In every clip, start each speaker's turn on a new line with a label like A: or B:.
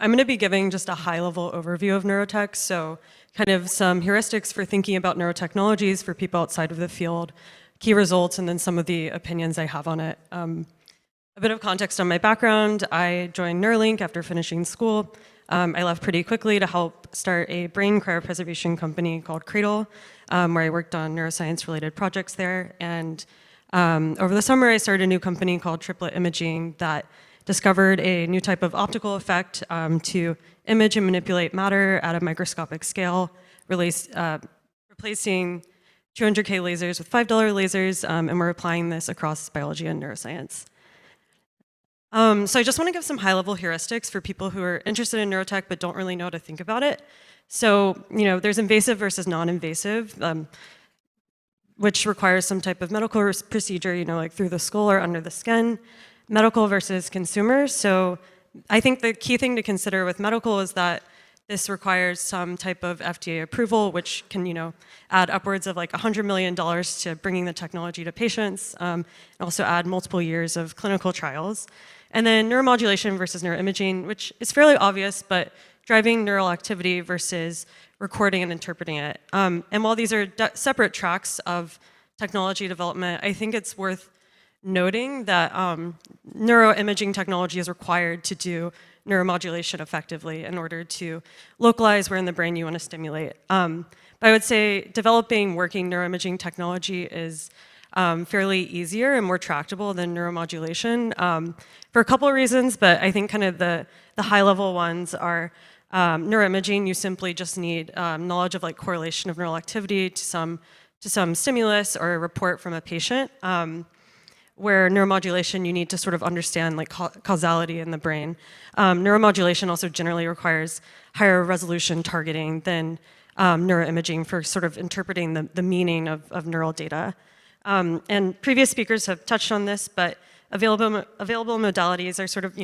A: I'm going to be giving just a high-level overview of neurotech, so kind of some heuristics for thinking about neurotechnologies for people outside of the field, key results, and then some of the opinions I have on it. A bit of context on my background: I joined Neuralink after finishing school. I left pretty quickly to help start a brain cryopreservation company called Cradle, where I worked on neuroscience-related projects there. And over the summer, I started a new company called Triplet Imaging that discovered a new type of optical effect to image and manipulate matter at a microscopic scale, replacing 200K lasers with $5 lasers, and we're applying this across biology and neuroscience. So I just want to give some high-level heuristics for people who are interested in neurotech but don't really know how to think about it. So, there's invasive versus non-invasive, which requires some type of medical procedure, like through the skull or under the skin. Medical versus consumer. So I think the key thing to consider with medical is that this requires some type of FDA approval, which can, add upwards of like $100 million to bringing the technology to patients, and also add multiple years of clinical trials. And then neuromodulation versus neuroimaging, which is fairly obvious, but driving neural activity versus recording and interpreting it. And while these are separate tracks of technology development, I think it's worth noting that neuroimaging technology is required to do neuromodulation effectively in order to localize where in the brain you want to stimulate. But I would say developing working neuroimaging technology is fairly easier and more tractable than neuromodulation for a couple of reasons, but I think kind of the high-level ones are neuroimaging. You simply just need knowledge of like correlation of neural activity to some stimulus or a report from a patient. Where neuromodulation, you need to sort of understand like causality in the brain. Neuromodulation also generally requires higher resolution targeting than neuroimaging for sort of interpreting the meaning of neural data. And previous speakers have touched on this, but available modalities are sort of,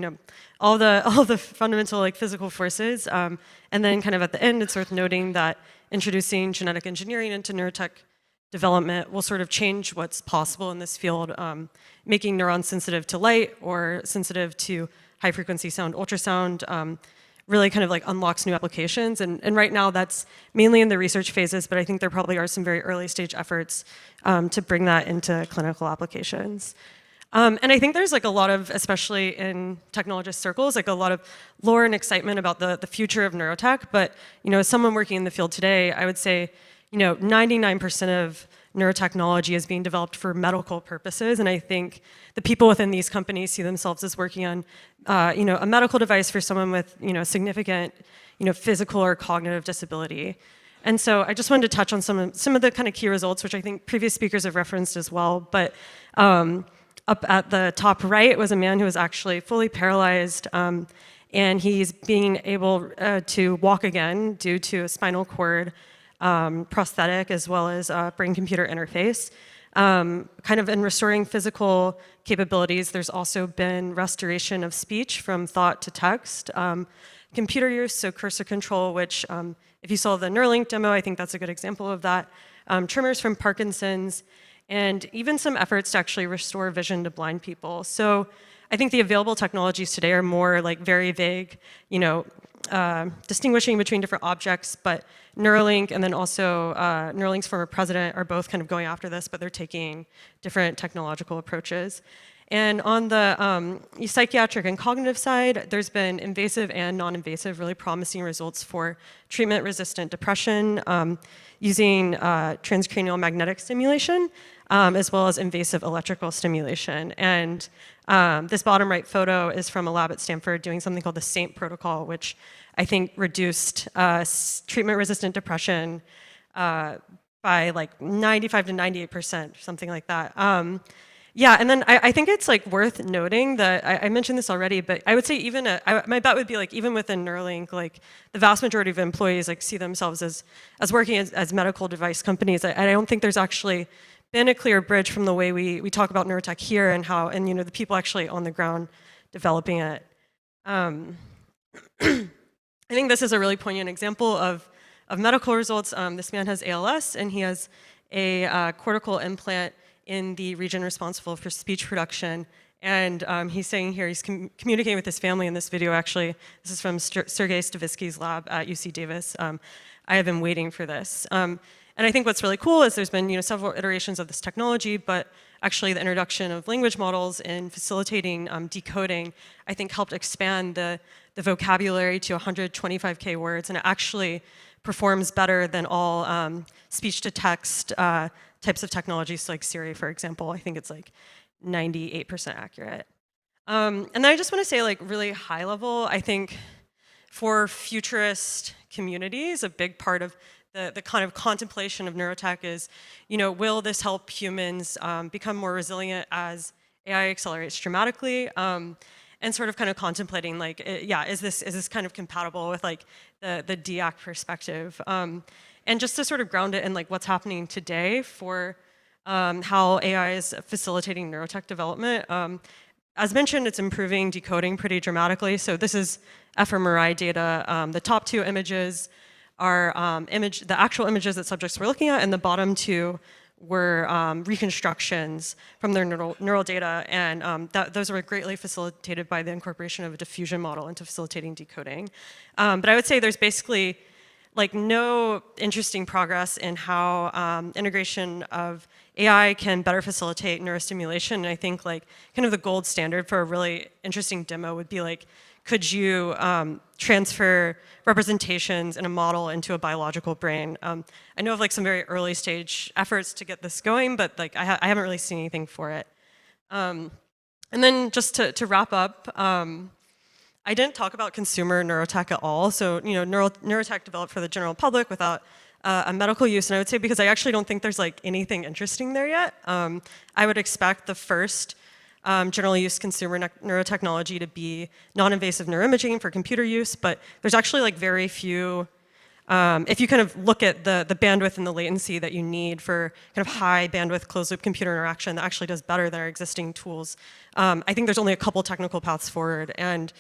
A: all the fundamental like physical forces. And then kind of at the end, it's worth noting that introducing genetic engineering into neurotech development will sort of change what's possible in this field, making neurons sensitive to light or sensitive to high frequency sound, ultrasound, really kind of like unlocks new applications. And right now that's mainly in the research phases, but I think there probably are some very early stage efforts to bring that into clinical applications. And I think there's like a lot of, especially in technologist circles, like a lot of lore and excitement about the future of neurotech. But as someone working in the field today, I would say 99% of neurotechnology is being developed for medical purposes, and I think the people within these companies see themselves as working on, a medical device for someone with, significant, physical or cognitive disability. And so I just wanted to touch on some of the kind of key results, which I think previous speakers have referenced as well. But up at the top right was a man who was actually fully paralyzed, and he's being able to walk again due to a spinal cord prosthetic as well as brain-computer interface. Kind of in restoring physical capabilities, there's also been restoration of speech from thought to text. Computer use, so cursor control, which if you saw the Neuralink demo, I think that's a good example of that. Tremors from Parkinson's, and even some efforts to actually restore vision to blind people. So I think the available technologies today are more like very vague, distinguishing between different objects, but Neuralink and then also Neuralink's former president are both kind of going after this, but they're taking different technological approaches. And on the psychiatric and cognitive side, there's been invasive and non-invasive, really promising results for treatment-resistant depression using transcranial magnetic stimulation, as well as invasive electrical stimulation. And this bottom right photo is from a lab at Stanford doing something called the SAINT protocol, which I think reduced treatment-resistant depression by like 95 to 98%, something like that. Yeah, and then I think it's like worth noting that I mentioned this already, but I would say even my bet would be like even within Neuralink, like the vast majority of employees like see themselves as working as medical device companies. I don't think there's actually been a clear bridge from the way we talk about neurotech here and how the people actually on the ground developing it. I think this is a really poignant example of medical results. This man has ALS, and he has a cortical implant in the region responsible for speech production, And he's saying here, he's communicating with his family in this video, actually. This is from Sergei Stavitsky's lab at UC Davis. I have been waiting for this. And I think what's really cool is there's been several iterations of this technology, but actually the introduction of language models in facilitating decoding, I think helped expand the vocabulary to 125K words, and it actually performs better than all speech-to-text types of technologies like Siri, for example. I think it's like 98% accurate. And then I just want to say, like, really high level, I think for futurist communities, a big part of the kind of contemplation of neurotech is, will this help humans become more resilient as AI accelerates dramatically? And sort of kind of contemplating, like, is this kind of compatible with like the DIAC perspective? And just to sort of ground it in like what's happening today for how AI is facilitating neurotech development. As mentioned, it's improving decoding pretty dramatically. So this is fMRI data. The top two images are the actual images that subjects were looking at, and the bottom two were reconstructions from their neural data, and those were greatly facilitated by the incorporation of a diffusion model into facilitating decoding. But I would say there's basically like no interesting progress in how integration of AI can better facilitate neurostimulation. And I think like kind of the gold standard for a really interesting demo would be like, could you transfer representations in a model into a biological brain? I know of like some very early stage efforts to get this going, but like I haven't really seen anything for it. And then just to wrap up, I didn't talk about consumer neurotech at all. So neurotech developed for the general public without a medical use, and I would say because I actually don't think there's like anything interesting there yet. I would expect the first general use consumer neurotechnology to be non-invasive neuroimaging for computer use, but there's actually like very few, if you kind of look at the bandwidth and the latency that you need for kind of high bandwidth closed loop computer interaction that actually does better than our existing tools. I think there's only a couple technical paths forward, and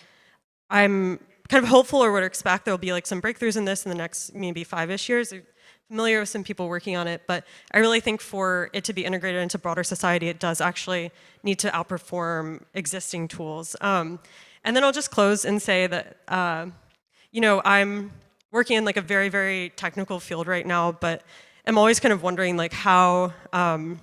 A: I'm kind of hopeful or would expect there'll be like some breakthroughs in this in the next maybe 5-ish years. I'm familiar with some people working on it, but I really think for it to be integrated into broader society, it does actually need to outperform existing tools. And then I'll just close and say that, I'm working in like a very, very technical field right now, but I'm always kind of wondering like how, I'm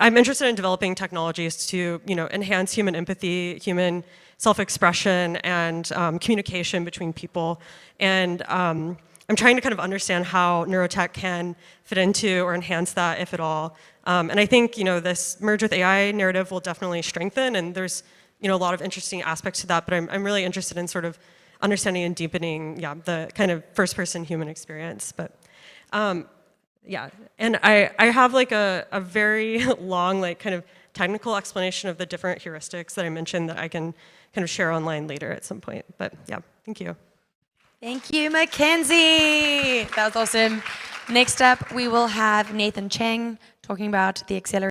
A: interested in developing technologies to, enhance human empathy, human self-expression, and communication between people. And I'm trying to kind of understand how neurotech can fit into or enhance that, if at all. And I think, this merge with AI narrative will definitely strengthen, and there's, a lot of interesting aspects to that, but I'm really interested in sort of understanding and deepening, the kind of first-person human experience. But and I have like a very long, like kind of technical explanation of the different heuristics that I mentioned that I can kind of share online later at some point. But yeah, thank you.
B: Thank you, Mackenzie. That was awesome. Next up, we will have Nathan Cheng talking about the accelerator.